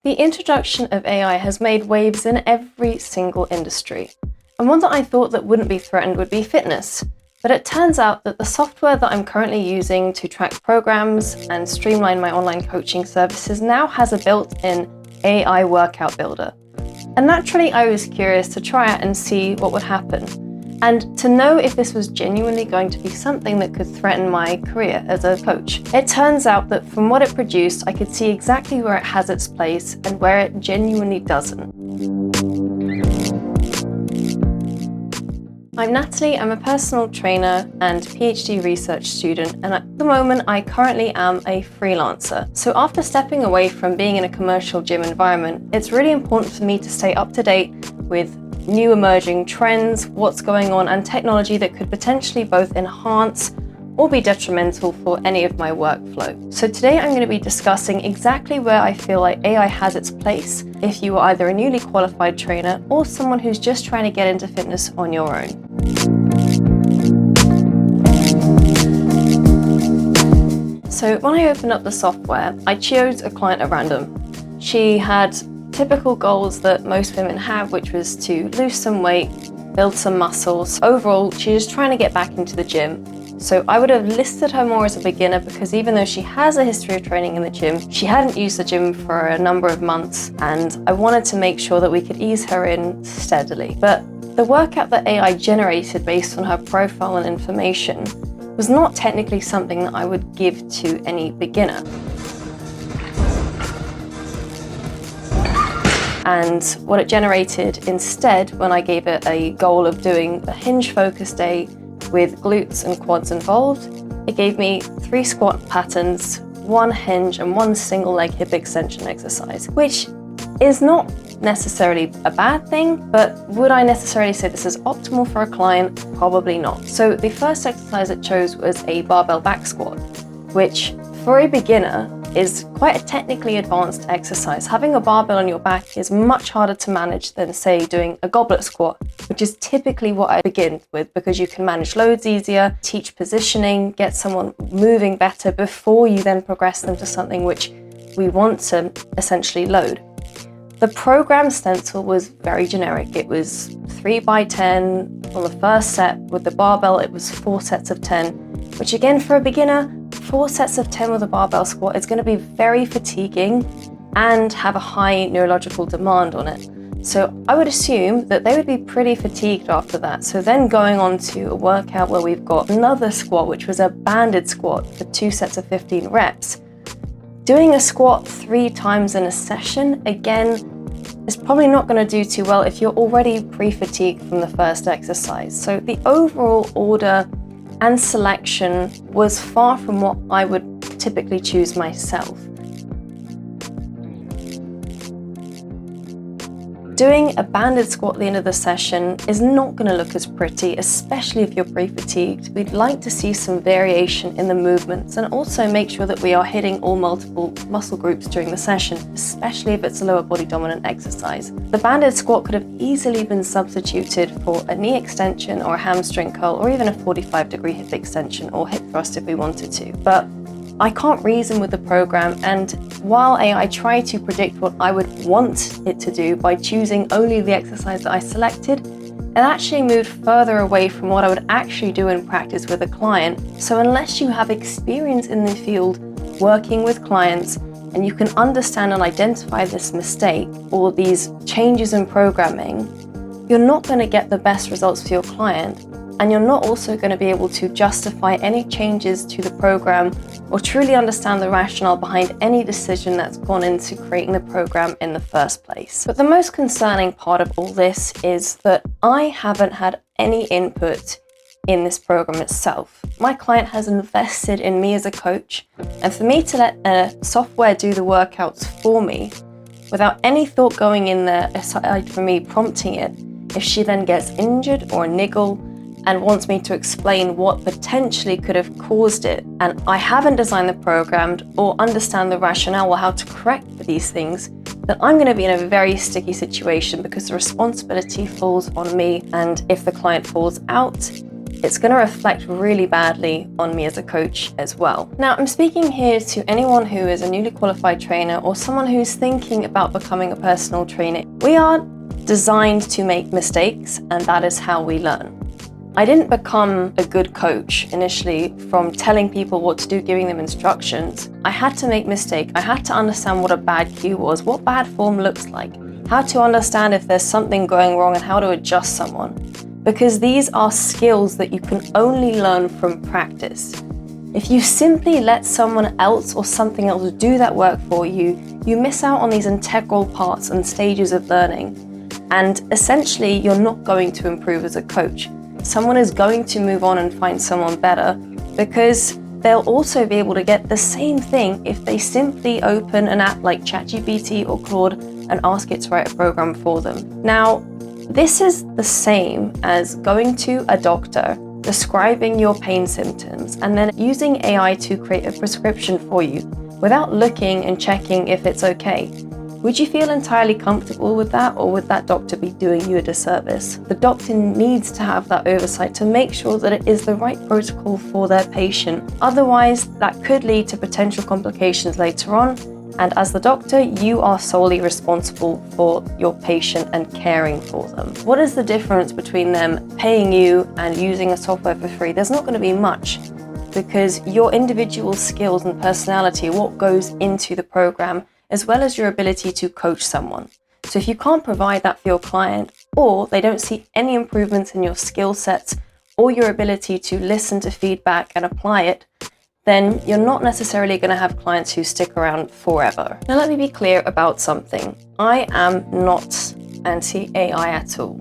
The introduction of AI has made waves in every single industry. And one that I thought that wouldn't be threatened would be fitness. But it turns out that the software that I'm currently using to track programs and streamline my online coaching services now has a built-in AI workout builder. And naturally, I was curious to try it and see what would happen, and to know if this was genuinely going to be something that could threaten my career as a coach. It turns out that from what it produced, I could see exactly where it has its place and where it genuinely doesn't. I'm Natalie, I'm a personal trainer and PhD research student, and at the moment I currently am a freelancer. So after stepping away from being in a commercial gym environment, it's really important for me to stay up to date with new emerging trends, what's going on, and technology that could potentially both enhance or be detrimental for any of my workflow. So today I'm going to be discussing exactly where I feel like AI has its place if you are either a newly qualified trainer or someone who's just trying to get into fitness on your own. So when I opened up the software, I chose a client at random. She had typical goals that most women have, which was to lose some weight, build some muscles. Overall, she was trying to get back into the gym. So I would have listed her more as a beginner because even though she has a history of training in the gym, she hadn't used the gym for a number of months, and I wanted to make sure that we could ease her in steadily. But the workout that AI generated based on her profile and information was not technically something that I would give to any beginner. And what it generated instead, when I gave it a goal of doing a hinge focus day with glutes and quads involved, it gave me 3 squat patterns, 1 hinge and 1 single leg hip extension exercise, which is not necessarily a bad thing, but would I necessarily say this is optimal for a client? Probably not. So the first exercise it chose was a barbell back squat, which for a beginner is quite a technically advanced exercise. Having a barbell on your back is much harder to manage than, say, doing a goblet squat, which is typically what I begin with because you can manage loads easier, teach positioning, get someone moving better before you then progress them to something which we want to essentially load. The program stencil was very generic. It was 3 by 10 on the first set. With the barbell, it was 4 sets of 10, which again, for a beginner, 4 sets of 10 with a barbell squat is going to be very fatiguing and have a high neurological demand on it. So I would assume that they would be pretty fatigued after that. So then going on to a workout where we've got another squat, which was a banded squat for 2 sets of 15 reps. Doing a squat 3 times in a session, again, is probably not going to do too well if you're already pre-fatigued from the first exercise. So the overall order and selection was far from what I would typically choose myself. Doing a banded squat at the end of the session is not going to look as pretty, especially if you're pre-fatigued. We'd like to see some variation in the movements and also make sure that we are hitting all multiple muscle groups during the session, especially if it's a lower body dominant exercise. The banded squat could have easily been substituted for a knee extension or a hamstring curl or even a 45-degree hip extension or hip thrust if we wanted to. But I can't reason with the program, and while AI tried to predict what I would want it to do by choosing only the exercise that I selected, it actually moved further away from what I would actually do in practice with a client. So unless you have experience in the field working with clients and you can understand and identify this mistake or these changes in programming, you're not going to get the best results for your client. And you're not also going to be able to justify any changes to the program or truly understand the rationale behind any decision that's gone into creating the program in the first place. But the most concerning part of all this is that I haven't had any input in this program itself. My client has invested in me as a coach, and for me to let a software do the workouts for me without any thought going in there aside from me prompting it, if she then gets injured or niggle and wants me to explain what potentially could have caused it, and I haven't designed the program or understand the rationale or how to correct for these things, then I'm going to be in a very sticky situation because the responsibility falls on me, and if the client falls out, it's going to reflect really badly on me as a coach as well. Now, I'm speaking here to anyone who is a newly qualified trainer or someone who's thinking about becoming a personal trainer. We are designed to make mistakes, and that is how we learn. I didn't become a good coach initially from telling people what to do, giving them instructions. I had to make mistakes. I had to understand what a bad cue was, what bad form looks like, how to understand if there's something going wrong and how to adjust someone. Because these are skills that you can only learn from practice. If you simply let someone else or something else do that work for you, you miss out on these integral parts and stages of learning. And essentially, you're not going to improve as a coach. Someone is going to move on and find someone better because they'll also be able to get the same thing if they simply open an app like ChatGPT or Claude and ask it to write a program for them. Now, this is the same as going to a doctor, describing your pain symptoms, and then using AI to create a prescription for you without looking and checking if it's okay. Would you feel entirely comfortable with that, or would that doctor be doing you a disservice? The doctor needs to have that oversight to make sure that it is the right protocol for their patient. Otherwise, that could lead to potential complications later on. And as the doctor, you are solely responsible for your patient and caring for them. What is the difference between them paying you and using a software for free? There's not going to be much, because your individual skills and personality are what goes into the program, as well as your ability to coach someone. So if you can't provide that for your client, or they don't see any improvements in your skill sets or your ability to listen to feedback and apply it, then you're not necessarily going to have clients who stick around forever. Now, let me be clear about something. I am not anti-AI at all.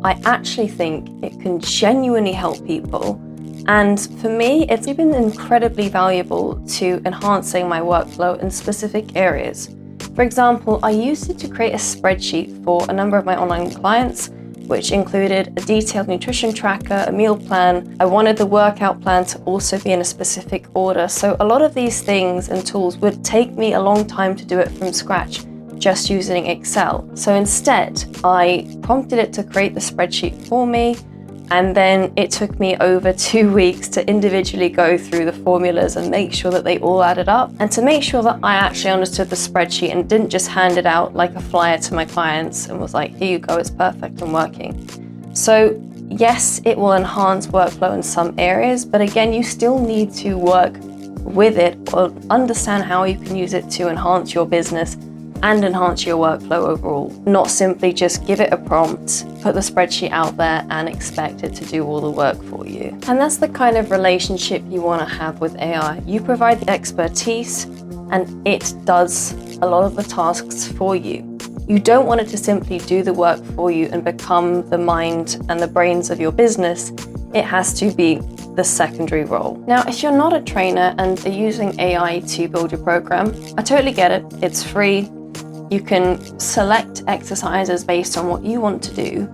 I actually think it can genuinely help people. And for me, it's been incredibly valuable to enhancing my workflow in specific areas. For example, I used it to create a spreadsheet for a number of my online clients, which included a detailed nutrition tracker, a meal plan. I wanted the workout plan to also be in a specific order. So a lot of these things and tools would take me a long time to do it from scratch, just using Excel. So instead, I prompted it to create the spreadsheet for me. And then it took me over 2 weeks to individually go through the formulas and make sure that they all added up, and to make sure that I actually understood the spreadsheet and didn't just hand it out like a flyer to my clients and was like, here you go, it's perfect and working. So yes, it will enhance workflow in some areas, but again, you still need to work with it or understand how you can use it to enhance your business and enhance your workflow overall. Not simply just give it a prompt, put the spreadsheet out there and expect it to do all the work for you. And that's the kind of relationship you want to have with AI. You provide the expertise and it does a lot of the tasks for you. You don't want it to simply do the work for you and become the mind and the brains of your business. It has to be the secondary role. Now, if you're not a trainer and are using AI to build your program, I totally get it. It's free. You can select exercises based on what you want to do.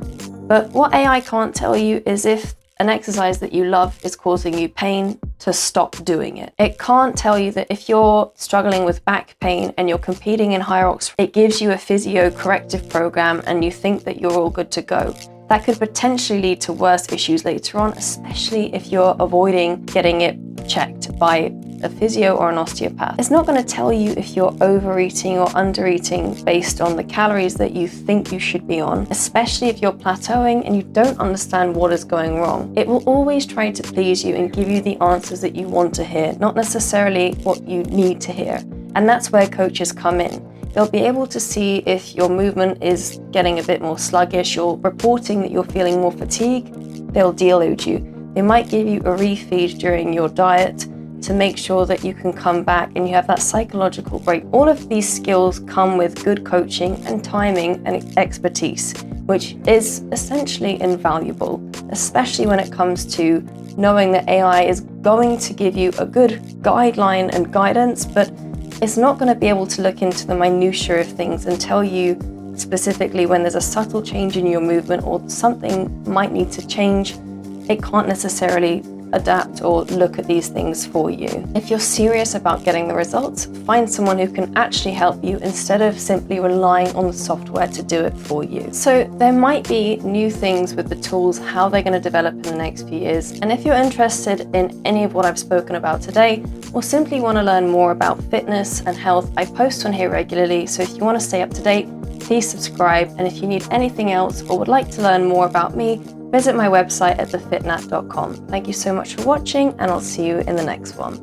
But what AI can't tell you is if an exercise that you love is causing you pain, to stop doing it. It can't tell you that if you're struggling with back pain and you're competing in Hyrox, it gives you a physio corrective program and you think that you're all good to go. That could potentially lead to worse issues later on, especially if you're avoiding getting it checked by a physio or an osteopath. It's not going to tell you if you're overeating or undereating based on the calories that you think you should be on, especially if you're plateauing and you don't understand what is going wrong. It will always try to please you and give you the answers that you want to hear, not necessarily what you need to hear. And that's where coaches come in. They'll be able to see if your movement is getting a bit more sluggish, you're reporting that you're feeling more fatigue, they'll deload you. They might give you a refeed during your diet to make sure that you can come back and you have that psychological break. All of these skills come with good coaching and timing and expertise, which is essentially invaluable, especially when it comes to knowing that AI is going to give you a good guideline and guidance, but it's not going to be able to look into the minutiae of things and tell you specifically when there's a subtle change in your movement or something might need to change. It can't necessarily adapt or look at these things for you. If you're serious about getting the results, find someone who can actually help you instead of simply relying on the software to do it for you. So there might be new things with the tools, how they're going to develop in the next few years. And if you're interested in any of what I've spoken about today, or simply want to learn more about fitness and health, I post on here regularly. So if you want to stay up to date, please subscribe. And if you need anything else or would like to learn more about me, visit my website at thefitnat.com. Thank you so much for watching, and I'll see you in the next one.